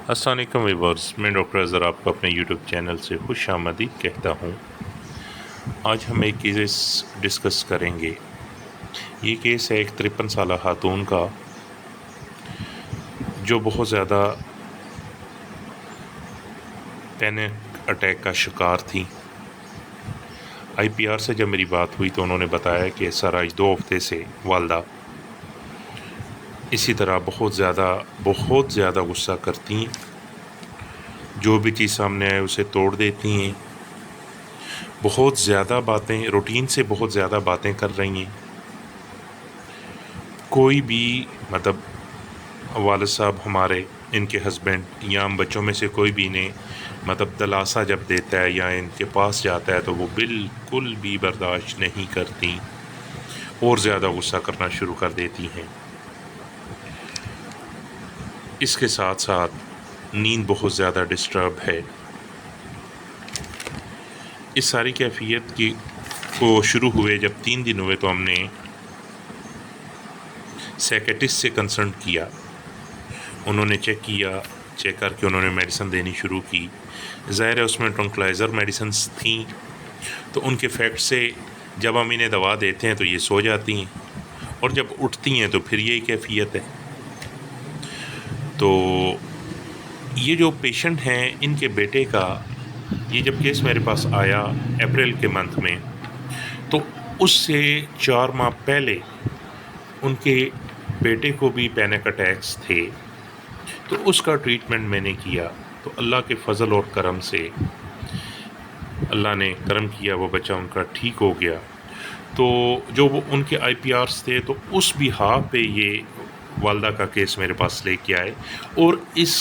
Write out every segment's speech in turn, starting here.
السلام علیکم ویورز، میں ڈاکٹر اظہر آپ کو اپنے یوٹیوب چینل سے خوش آمدید کہتا ہوں۔ آج ہم ایک کیس ڈسکس کریں گے۔ یہ کیس ہے ایک 53 سالہ خاتون کا جو بہت زیادہ پینک اٹیک کا شکار تھی۔ آئی پی آر سے جب میری بات ہوئی تو انہوں نے بتایا کہ سر آج 2 ہفتے سے والدہ اسی طرح بہت زیادہ غصہ کرتی ہیں، جو بھی چیز سامنے آئے اسے توڑ دیتی ہیں، بہت زیادہ باتیں روٹین سے بہت زیادہ باتیں کر رہی ہیں۔ کوئی بھی والد صاحب ہمارے، ان کے ہسبینڈ یا ہم بچوں میں سے کوئی بھی انہیں دلاسا جب دیتا ہے یا ان کے پاس جاتا ہے تو وہ بالکل بھی برداشت نہیں کرتی اور زیادہ غصہ کرنا شروع کر دیتی ہیں۔ اس کے ساتھ ساتھ نیند بہت زیادہ ڈسٹرب ہے۔ اس ساری کیفیت کو شروع ہوئے جب 3 دن ہوئے تو ہم نے سائیکیٹرسٹ سے کنسلٹ کیا۔ انہوں نے چیک کر کے انہوں نے میڈیسن دینی شروع کی۔ ظاہر ہے اس میں ٹرنکلائزر میڈیسنس تھیں، تو ان کے فیکٹ سے جب ہم انہیں دوا دیتے ہیں تو یہ سو جاتی ہیں اور جب اٹھتی ہیں تو پھر یہی کیفیت ہے۔ تو یہ جو پیشنٹ ہیں، ان کے بیٹے کا یہ جب کیس میرے پاس آیا اپریل کے منتھ میں، تو اس سے 4 ماہ پہلے ان کے بیٹے کو بھی پینک اٹیکس تھے، تو اس کا ٹریٹمنٹ میں نے کیا۔ تو اللہ کے فضل اور کرم سے اللہ نے کرم کیا، وہ بچہ ان کا ٹھیک ہو گیا۔ تو جو وہ ان کے آئی پی آرس تھے تو اس بہاف پہ یہ والدہ کا کیس میرے پاس لے کے آئے، اور اس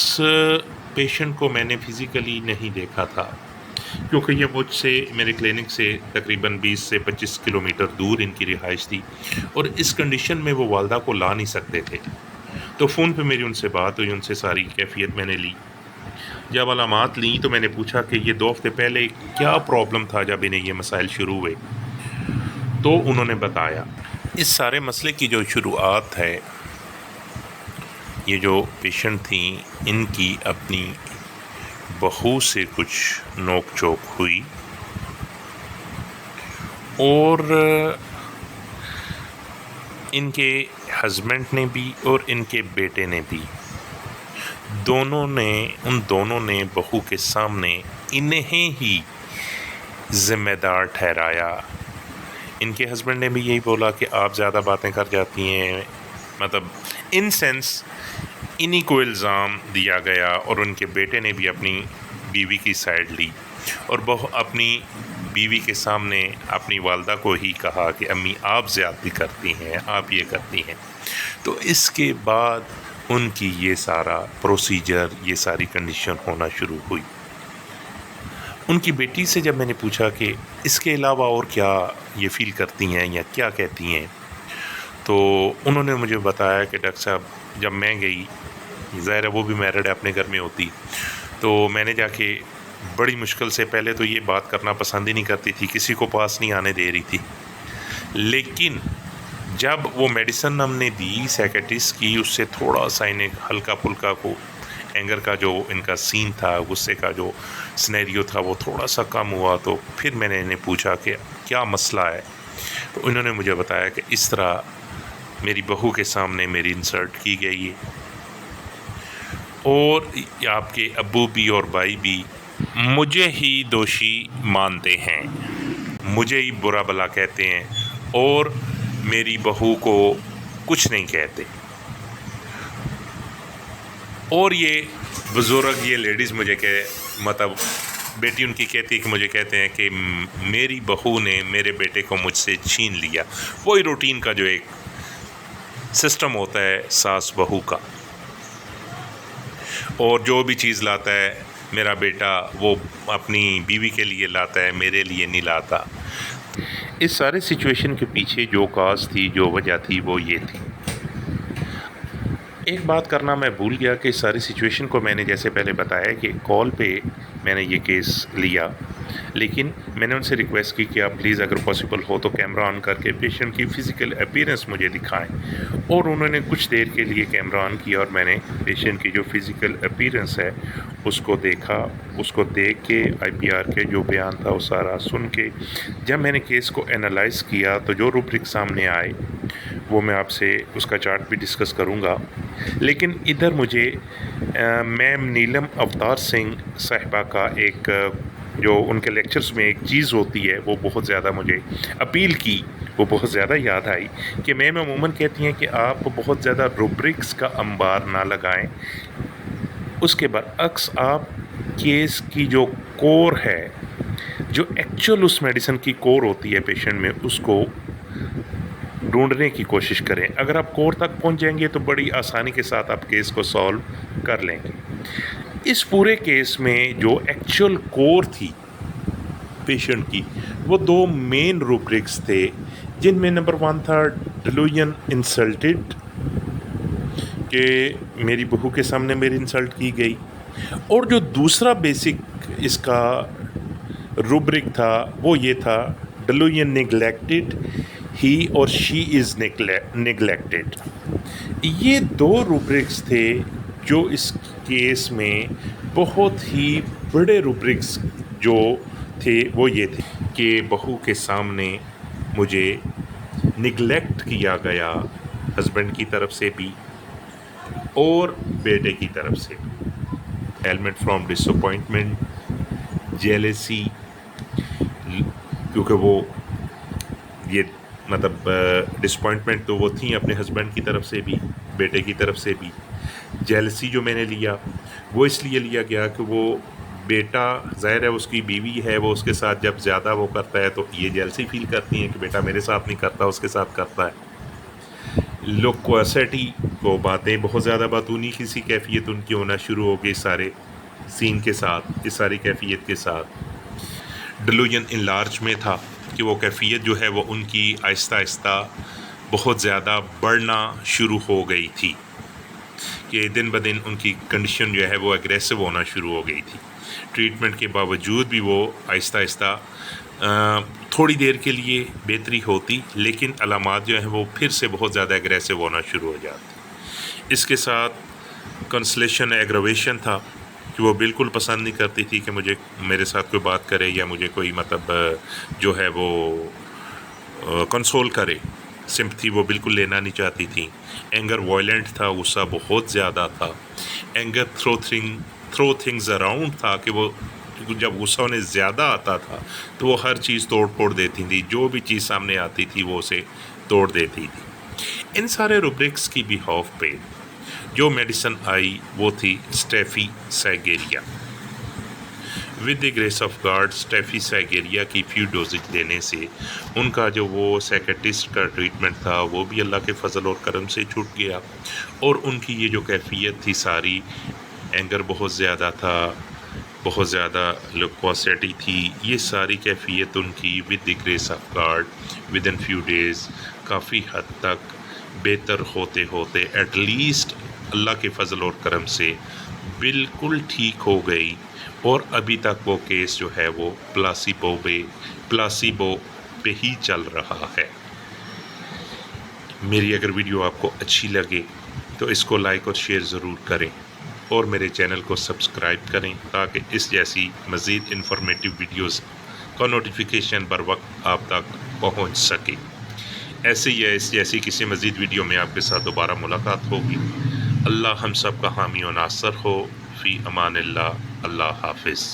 پیشنٹ کو میں نے فزیکلی نہیں دیکھا تھا کیونکہ یہ مجھ سے، میرے کلینک سے تقریباً 20 سے 25 کلومیٹر دور ان کی رہائش تھی، اور اس کنڈیشن میں وہ والدہ کو لا نہیں سکتے تھے۔ تو فون پہ میری ان سے بات ہوئی، ان سے ساری کیفیت میں نے لی۔ جب علامات لیں تو میں نے پوچھا کہ یہ 2 ہفتے پہلے کیا پرابلم تھا جب انہیں یہ مسائل شروع ہوئے، تو انہوں نے بتایا۔ اس سارے مسئلے کی جو شروعات ہے، یہ جو پیشنٹ تھیں ان کی اپنی بہو سے کچھ نوک چوک ہوئی، اور ان کے ہسبینڈ نے بھی اور ان کے بیٹے نے بھی، ان دونوں نے بہو کے سامنے انہیں ہی ذمہ دار ٹھہرایا۔ ان کے ہسبینڈ نے بھی یہی بولا کہ آپ زیادہ باتیں کر جاتی ہیں، ان سینس انہی کو الزام دیا گیا، اور ان کے بیٹے نے بھی اپنی بیوی کی سائیڈ لی اور اپنی بیوی کے سامنے اپنی والدہ کو ہی کہا کہ امی آپ زیادتی کرتی ہیں، آپ یہ کرتی ہیں۔ تو اس کے بعد ان کی یہ سارا پروسیجر، یہ ساری کنڈیشن ہونا شروع ہوئی۔ ان کی بیٹی سے جب میں نے پوچھا کہ اس کے علاوہ اور کیا یہ فیل کرتی ہیں یا کیا کہتی ہیں، تو انہوں نے مجھے بتایا کہ ڈاکٹر صاحب جب میں گئی، ظاہر ہے وہ بھی میرڈ ہے، اپنے گھر میں ہوتی، تو میں نے جا کے بڑی مشکل سے، پہلے تو یہ بات کرنا پسند ہی نہیں کرتی تھی، کسی کو پاس نہیں آنے دے رہی تھی، لیکن جب وہ میڈیسن ہم نے دی سائیکیٹرسٹ کی، اس سے تھوڑا سا انہیں ہلکا پھلکا کو اینگر کا جو ان کا سین تھا، غصے کا جو سینیریو تھا، وہ تھوڑا سا کم ہوا۔ تو پھر میں نے انہیں پوچھا کہ کیا مسئلہ ہے، تو انہوں نے مجھے بتایا کہ اس طرح میری بہو کے سامنے میری انسلٹ کی گئی ہے، اور آپ کے ابو بھی اور بھائی بھی مجھے ہی دوشی مانتے ہیں، مجھے ہی برا بلا کہتے ہیں، اور میری بہو کو کچھ نہیں کہتے۔ اور یہ بزرگ، یہ لیڈیز مجھے بیٹی ان کی کہتی ہے کہ مجھے کہتے ہیں کہ میری بہو نے میرے بیٹے کو مجھ سے چھین لیا۔ وہی روٹین کا جو ایک سسٹم ہوتا ہے ساس بہو کا، اور جو بھی چیز لاتا ہے میرا بیٹا وہ اپنی بیوی کے لیے لاتا ہے، میرے لیے نہیں لاتا۔ اس سارے سچویشن کے پیچھے جو کاز تھی، جو وجہ تھی، وہ یہ تھی۔ ایک بات کرنا میں بھول گیا کہ اس ساری سچویشن کو میں نے جیسے پہلے بتایا کہ کال پہ میں نے یہ کیس لیا، لیکن میں نے ان سے ریکویسٹ کی کہ آپ پلیز اگر پاسبل ہو تو کیمرہ آن کر کے پیشنٹ کی فزیکل اپیرنس مجھے دکھائیں، اور انہوں نے کچھ دیر کے لیے کیمرہ آن کیا اور میں نے پیشنٹ کی جو فزیکل اپیرنس ہے اس کو دیکھا. اس کو دیکھ کے آئی پی آر کے جو بیان تھا وہ سارا سن کے جب میں نے کیس کو انالائز کیا تو جو روبرک سامنے آئے وہ میں آپ سے اس کا چارٹ بھی ڈسکس کروں گا. لیکن ادھر مجھے میم نیلم اوتار سنگھ صاحبہ کا ایک جو ان کے لیکچرز میں ایک چیز ہوتی ہے وہ بہت زیادہ مجھے اپیل کی، وہ بہت زیادہ یاد آئی کہ میم عموماً کہتی ہیں کہ آپ بہت زیادہ روبرکس کا انبار نہ لگائیں، اس کے برعکس آپ کیس کی جو کور ہے، جو ایکچوئل اس میڈیسن کی کور ہوتی ہے پیشنٹ میں، اس کو ڈھونڈنے کی کوشش کریں. اگر آپ کور تک پہنچ جائیں گے تو بڑی آسانی کے ساتھ آپ کیس کو سالو کر لیں گے. اس پورے کیس میں جو ایکچوئل کور تھی پیشنٹ کی وہ دو مین روبرکس تھے، جن میں نمبر 1 تھا ڈیلوژن انسلٹڈ، کہ میری بہو کے سامنے میری انسلٹ کی گئی، اور جو دوسرا بیسک اس کا روبرک تھا وہ یہ تھا ڈیلوژن نیگلیکٹڈ، ہی اور شی از نیگلیکٹڈ. یہ دو روبرکس تھے جو اس کیس میں بہت ہی بڑے روبرکس جو تھے وہ یہ تھے کہ بہو کے سامنے مجھے نگلیکٹ کیا گیا، ہسبینڈ کی طرف سے بھی اور بیٹے کی طرف سے. Element from disappointment, jealousy, کیونکہ وہ یہ مطلب ڈس اپوائنٹمنٹ تو وہ تھیں اپنے ہسبینڈ کی طرف سے بھی بیٹے کی طرف سے بھی. جیلسی جو میں نے لیا وہ اس لیے لیا گیا کہ وہ بیٹا ظاہر ہے اس کی بیوی ہے، وہ اس کے ساتھ جب زیادہ وہ کرتا ہے تو یہ جیلسی فیل کرتی ہیں کہ بیٹا میرے ساتھ نہیں کرتا اس کے ساتھ کرتا ہے. لوکوسٹی کو باتیں بہت زیادہ باتونی کسی کیفیت ان کی ہونا شروع ہو گئی سارے سین کے ساتھ، اس ساری کیفیت کے ساتھ. ڈیلوژن انلارج میں تھا کہ وہ کیفیت جو ہے وہ ان کی آہستہ آہستہ بہت زیادہ بڑھنا شروع ہو گئی تھی، کہ دن بدن ان کی کنڈیشن جو ہے وہ اگریسو ہونا شروع ہو گئی تھی. ٹریٹمنٹ کے باوجود بھی وہ آہستہ آہستہ تھوڑی دیر کے لیے بہتری ہوتی، لیکن علامات جو ہیں وہ پھر سے بہت زیادہ اگریسو ہونا شروع ہو جاتی. اس کے ساتھ کنسلیشن ایگرویشن تھا کہ وہ بالکل پسند نہیں کرتی تھی کہ مجھے میرے ساتھ کوئی بات کرے یا مجھے کوئی مطلب جو ہے وہ کنسول کرے. سمپتھی وہ بالکل لینا نہیں چاہتی تھی. اینگر وائلنٹ تھا، غصہ بہت زیادہ تھا. اینگر تھرو تھنگز اراؤنڈ تھا کہ وہ جب غصہ انہیں زیادہ آتا تھا تو وہ ہر چیز توڑ پھوڑ دیتی تھی، جو بھی چیز سامنے آتی تھی وہ اسے توڑ دیتی تھی. ان سارے روبرکس کی بھی ہاف پہ جو میڈیسن آئی وہ تھی staphysagria. With the grace of God staphysagria کی فیو ڈوزج دینے سے ان کا جو وہ سیکٹرسٹ کا ٹریٹمنٹ تھا وہ بھی اللہ کے فضل اور کرم سے چھوٹ گیا، اور ان کی یہ جو کیفیت تھی ساری، اینگر بہت زیادہ تھا، بہت زیادہ لوکوسٹی تھی، یہ ساری کیفیت ان کی with the grace of God within few days کافی حد تک بہتر ہوتے ہوتے ایٹ لیسٹ اللہ کے فضل اور کرم سے بالکل ٹھیک ہو گئی. اور ابھی تک وہ کیس جو ہے وہ پلاسیبو پہ ہی چل رہا ہے. میری اگر ویڈیو آپ کو اچھی لگے تو اس کو لائک اور شیئر ضرور کریں، اور میرے چینل کو سبسکرائب کریں تاکہ اس جیسی مزید انفارمیٹو ویڈیوز کا نوٹیفیکیشن بر وقت آپ تک پہنچ سکے. ایسے ہی اس جیسی کسی مزید ویڈیو میں آپ کے ساتھ دوبارہ ملاقات ہوگی. اللہ ہم سب کا حامی و ناصر ہو. فی امان اللہ. اللہ حافظ.